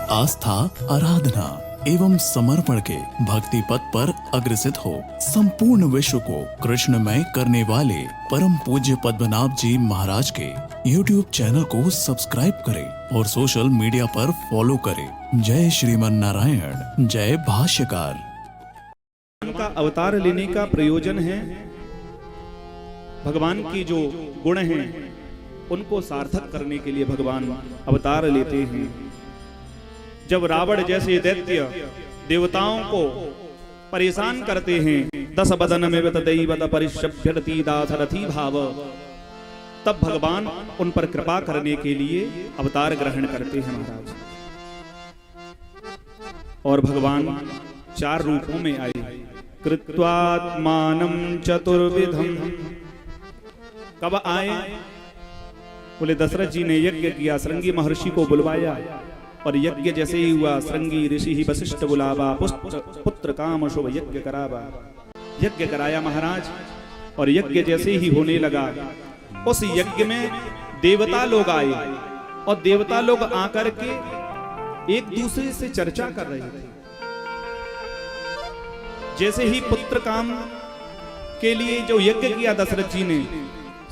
आस्था, आराधना एवं समर्पण के भक्ति पथ पर अग्रसित हो संपूर्ण विश्व को कृष्णमय करने वाले परम पूज्य पद्मनाभ जी महाराज के YouTube चैनल को सब्सक्राइब करें और सोशल मीडिया पर फॉलो करें। जय श्रीमन नारायण, जय भाष्यकार। का अवतार लेने का प्रयोजन है भगवान की जो गुण हैं उनको सार्थक करने के लिए भगवान अवतार लेते हैं। जब रावण जैसे दैत्य देवताओं को परेशान करते हैं, 10 बदन में दैवत परिशभ्यति दासरथी भाव, तब भगवान उन पर कृपा करने के लिए अवतार ग्रहण करते हैं महाराज। और भगवान 4 रूपों में आए। कृत्वात्मानं चतुर्विधम, कब आए? बोले दशरथ जी ने यज्ञ किया, श्रृंगी महर्षि को बुलवाया और यज्ञ जैसे ही हुआ, श्रृंगी ऋषि ही वशिष्ठ बुलावा, पुत्र काम शुभ यज्ञ करावा। यज्ञ कराया महाराज, और यज्ञ जैसे ही होने लगा, उस यज्ञ में देवता लोग आए और देवता लोग आकर के एक दूसरे से चर्चा कर रहे थे। जैसे ही पुत्र काम के लिए जो यज्ञ किया दशरथ जी ने,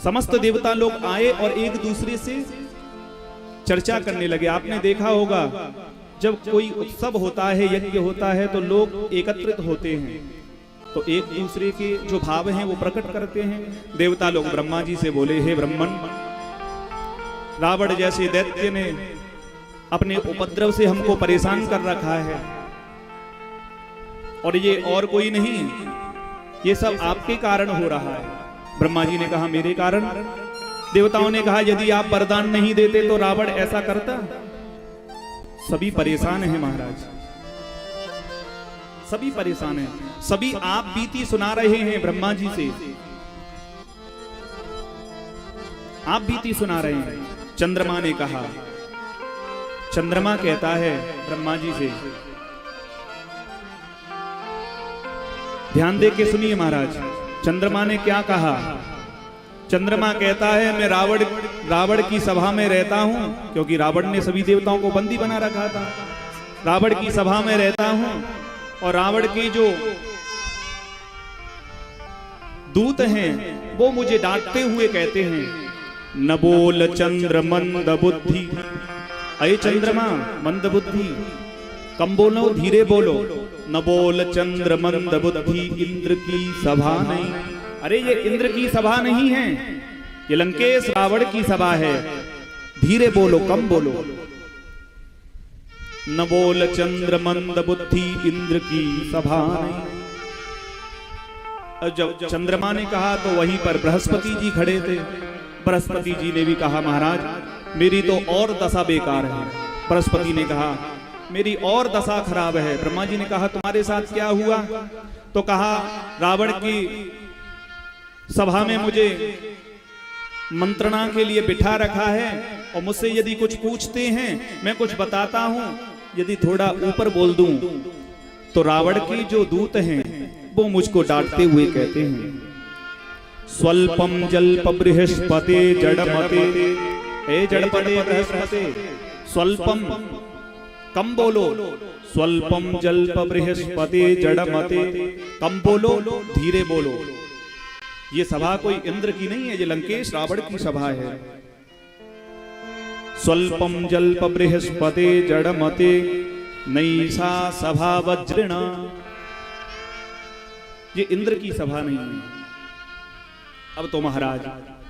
समस्त देवता लोग आए और एक दूसरे से चर्चा करने लगे। आपने देखा होगा जब कोई उत्सव होता है, यज्ञ होता है, तो लोग एकत्रित होते हैं तो एक दूसरे के जो भाव हैं वो प्रकट करते हैं। देवता लोग ब्रह्मा जी से बोले, हे ब्रह्मन, रावण जैसे दैत्य ने अपने उपद्रव से हमको परेशान कर रखा है और ये और कोई नहीं, ये सब आपके कारण हो रहा है। ब्रह्मा जी ने कहा मेरे कारण? देवताओं ने कहा यदि आप वरदान नहीं देते तो रावण ऐसा करता। सभी परेशान हैं महाराज, सभी परेशान हैं, सभी आप बीती सुना रहे हैं ब्रह्मा जी से, आप बीती सुना रहे हैं। चंद्रमा ने कहा, चंद्रमा कहता है ब्रह्मा जी से, ध्यान दे के सुनिए महाराज, चंद्रमा ने क्या कहा? चंद्रमा कहता है मैं रावण की सभा में रहता हूं, क्योंकि रावण ने सभी देवताओं को बंदी बना रखा था। रावण की सभा में रहता हूं और रावण के जो दूत हैं वो मुझे डांटते हुए कहते हैं, न बोल चंद्र मंद बुद्धि, अये चंद्रमा मंद बुद्धि, कम बोलो, धीरे बोलो। न बोल चंद्र मंद बुद्धि, इंद्र की सभा नहीं। अरे ये इंद्र की सभा नहीं है, ये लंकेश रावण की सभा है, धीरे बोलो, कम बोलो। न बोल चंद्र मंद बुद्धि, इंद्र की सभा नहीं। जब चंद्रमा ने कहा तो वहीं पर बृहस्पति जी खड़े थे। बृहस्पति जी ने भी कहा महाराज मेरी तो और दशा बेकार है। बृहस्पति ने कहा मेरी और दशा खराब है। ब्रह्मा जी ने कहा तुम्हारे साथ क्या हुआ? तो कहा रावण की सभा में मुझे मंत्रणा के लिए बिठा रखा है और मुझसे यदि कुछ पूछते हैं मैं कुछ बताता हूं, यदि थोड़ा ऊपर बोल दूं तो रावण के जो दूत हैं वो मुझको डांटते हुए कहते हैं, स्वल्पम जल्प बृहस्पति जड़मते, ए जड़पते बृहस्पति, स्वल्पम कम बोलो, स्वल्पम जल्प बृहस्पति जड़मते, कम बोलो, धीरे बोलो। ये सभा कोई इंद्र की नहीं है, ये लंकेश रावण की सभा है। स्वल्पम जल्प बृहस्पति जड़मते, नैसा सभा वज्रिणा, ये इंद्र की सभा नहीं है। अब तो महाराज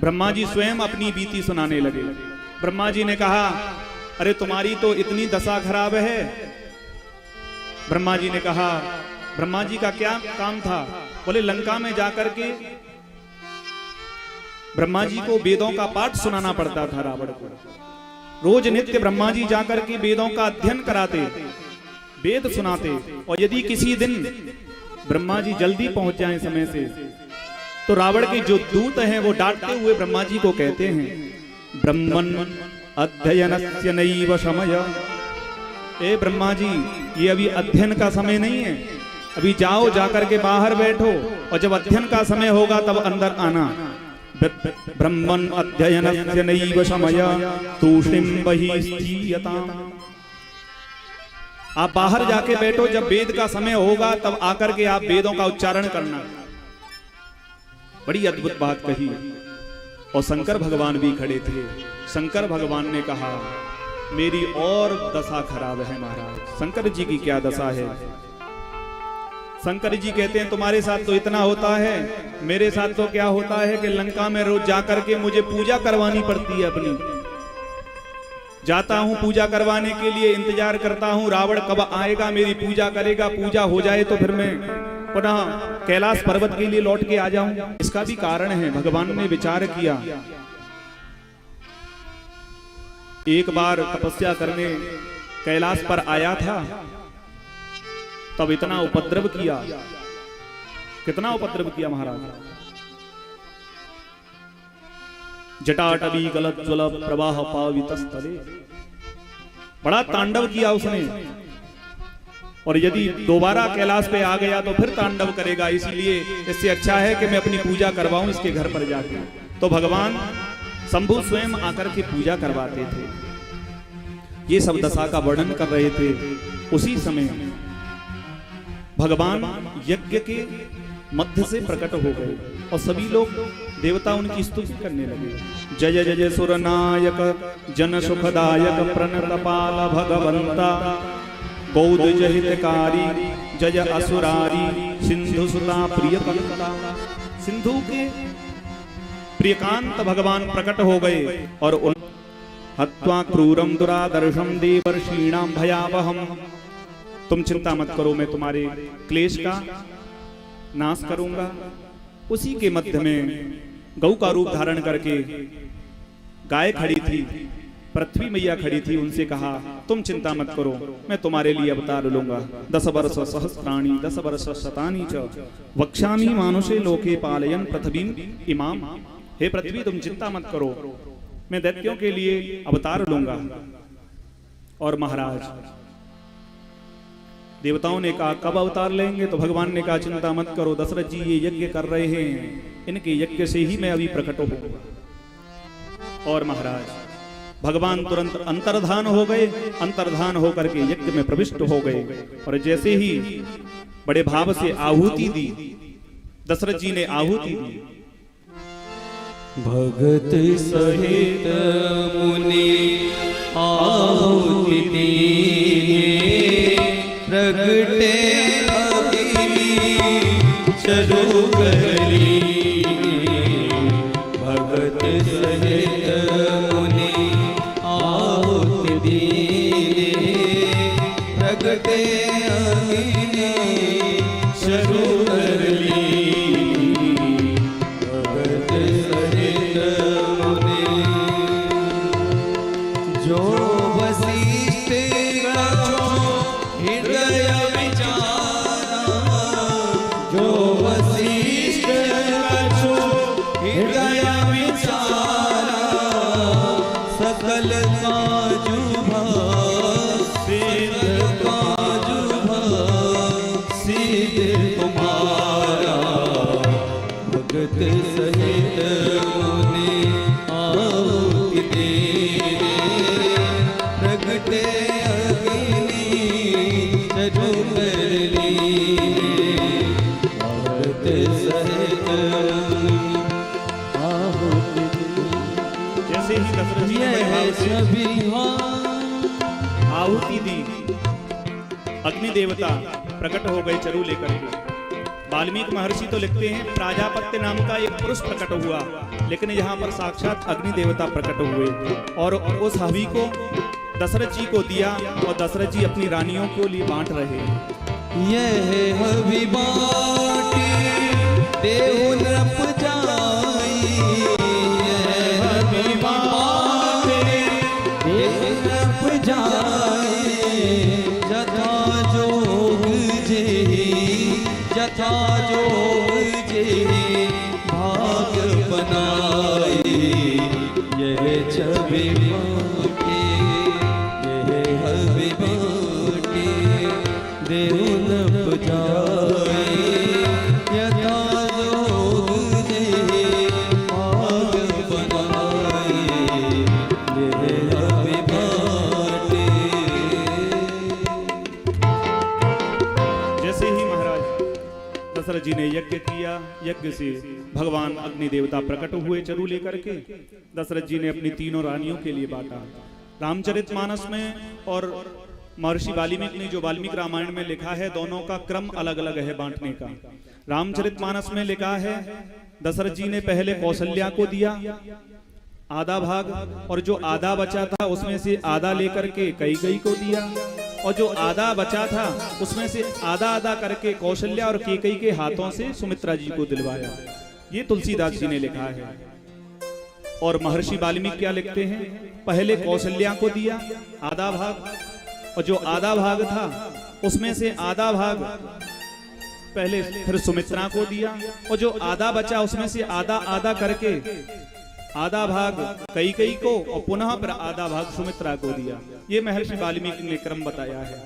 ब्रह्मा जी स्वयं अपनी बीती सुनाने लगे। ब्रह्मा जी ने कहा अरे तुम्हारी तो इतनी दशा खराब है। ब्रह्मा जी ने कहा, ब्रह्मा जी का क्या काम था? बोले लंका में जाकर के ब्रह्मा जी को वेदों का पाठ सुनाना पड़ता था रावण को। रोज नित्य ब्रह्मा जी जाकर के वेदों का अध्ययन कराते, वेद सुनाते, और यदि किसी दिन ब्रह्मा जी जल्दी पहुंच जाएं समय से तो रावण के जो दूत हैं वो डांटते हुए ब्रह्मा जी को कहते हैं, ब्रह्मन अध्ययनस्य नैव समय, ए ब्रह्मा जी ये अभी अध्ययन का समय नहीं है, अभी जाओ जाकर के बाहर बैठो और जब अध्ययन का समय होगा तब अंदर आना। ब्रह्मन अध्ययनस्य नैव समय तूष्णीं बहिः स्थीयताम्। आप बाहर जाके बैठो, जब वेद का समय होगा तब आकर के आप वेदों का उच्चारण करना। बड़ी अद्भुत बात कही। और शंकर भगवान भी खड़े थे। शंकर भगवान ने कहा मेरी और दशा खराब है महाराज। शंकर जी की क्या दशा है? शंकर जी कहते हैं तुम्हारे साथ तो इतना होता है, मेरे साथ तो क्या होता है कि लंका में रोज जाकर के मुझे पूजा करवानी पड़ती है अपनी। जाता हूं पूजा करवाने के लिए, इंतजार करता हूं रावण कब आएगा, मेरी पूजा करेगा, पूजा हो जाए तो फिर मैं पुनः कैलाश पर्वत के लिए लौट के आ जाऊं। इसका भी कारण है। भगवान ने विचार किया। एक बार तपस्या करने कैलाश पर आया था, तब इतना उपद्रव किया। कितना उपद्रव किया महाराज। जटाटवी गलत ज्वल प्रवाह पावितस्थले, बड़ा तांडव किया उसने। और यदि दोबारा कैलाश पे आ गया तो फिर तांडव करेगा, इसलिए इससे अच्छा है कि मैं अपनी पूजा करवाऊं इसके घर पर जाके। तो भगवान शंभु स्वयं आकर के पूजा करवाते थे। ये सब दशा का वर्णन कर रहे थे। उसी समय भगवान यज्ञ के मध्य से प्रकट हो गए और सभी लोग देवता उनकी स्तुति करने लगे। जय जय जय सुरनायक जन सुखदायक प्रणतपाल भगवंता बौद्ध जहितकारी जय असुरारी सिंधु सुता प्रियकांता। सिंधु के प्रियकांत भगवान प्रकट हो गए और उन हत्वा क्रूरम दुरादर्शम देवर्षीणाम भयावहम। तुम चिंता मत करो, मैं तुम्हारे क्लेश का नाश करूंगा। उसी के मध्य में गौ का रूप धारण करके गाय खड़ी थी, पृथ्वी मैया खड़ी थी। उनसे कहा तुम चिंता मत करो, मैं तुम्हारे लिए अवतार लूंगा। 10 वर्ष सहस्राणि 10 वर्ष शतानि च वक्ष्यामि मानुषे लोके पालयन पृथ्वीम इमाम। हे पृथ्वी तुम चिंता मत करो, मैं दैत्यों के लिए अवतार लूंगा। और महाराज देवताओं ने कहा कब अवतार लेंगे? तो भगवान ने कहा चिंता मत करो दशरथ जी, ये यज्ञ कर रहे हैं, इनके यज्ञ से ही मैं अभी प्रकट होऊंगा। और महाराज भगवान तुरंत अंतर्धान हो गए। अंतर्धान होकर के यज्ञ में प्रविष्ट हो गए। और जैसे ही बड़े भाव से आहुति दी, दशरथ जी ने आहुति दी। भगत सहित मुनि आहुति दीने, प्रगटे अग्नि चरु गली। भगत सहित मुनि आहुति दीने, प्रगटे अग्नि चरु गली। जो वशिष्ठ कछो हृदय विचारा, जो वशिष्ठ कछो हृदय विचारा, सकल काजु सिद्ध काजु सिद्ध तुम्हारा। भगत सहित मुनि आहुति दीने, प्रगटे अग्नि चरु गली। भगत सहित आहुति दीने। जैसे ही दशरथ जी ने भाव से आहुति दी, अग्नि देवता प्रकट हो गए चरु लेकर के। वाल्मीकि महर्षि तो लिखते हैं प्राजापत्य नाम का एक पुरुष प्रकट हुआ, लेकिन यहाँ पर साक्षात अग्नि देवता प्रकट हुए और उस हवि को दशरथ जी को दिया और दशरथ जी अपनी रानियों को लिए बांट रहे। यह हवि बाटी देहु नृप जाई, यह हवि बाटी देहु नृप जाई। जथा जोग जेहि, जथा जोग जेहि भाग बनाई। यह छवि बाटे, यह हवि बाटे देहु नृप जाई। यथा जोग जेहि भाग बनाई। यह हवि बाटे। दशरथ जी ने यज्ञ किया। यज्ञ से भगवान अग्नि देवता प्रकट हुए चरु लेकर के। दशरथ जी ने अपनी तीनों रानियों के लिए बांटा। रामचरितमानस में और महर्षि वाल्मीकि ने जो वाल्मीकि रामायण में लिखा है, दोनों का क्रम अलग अलग है बांटने का। रामचरितमानस में लिखा है दशरथ जी ने पहले कौशल्या को दिया आधा भाग, और जो आधा बचा था उसमें से आधा लेकर के कैकेयी को दिया, और जो आधा बचा था उसमें से आधा आधा करके कौशल्या और कैकेयी के हाथों से सुमित्रा जी को दिलवाया। ये तुलसीदास जी ने लिखा है। और महर्षि वाल्मीकि क्या लिखते हैं, पहले कौशल्या को दिया आधा भाग, और जो आधा भाग था उसमें से आधा भाग पहले फिर सुमित्रा को दिया, और जो आधा बचा उसमें से आधा आधा करके आधा भाग कैकेयी को और पुनः फिर आधा भाग सुमित्रा को दिया। ये महर्षि वाल्मीकि ने क्रम बताया है।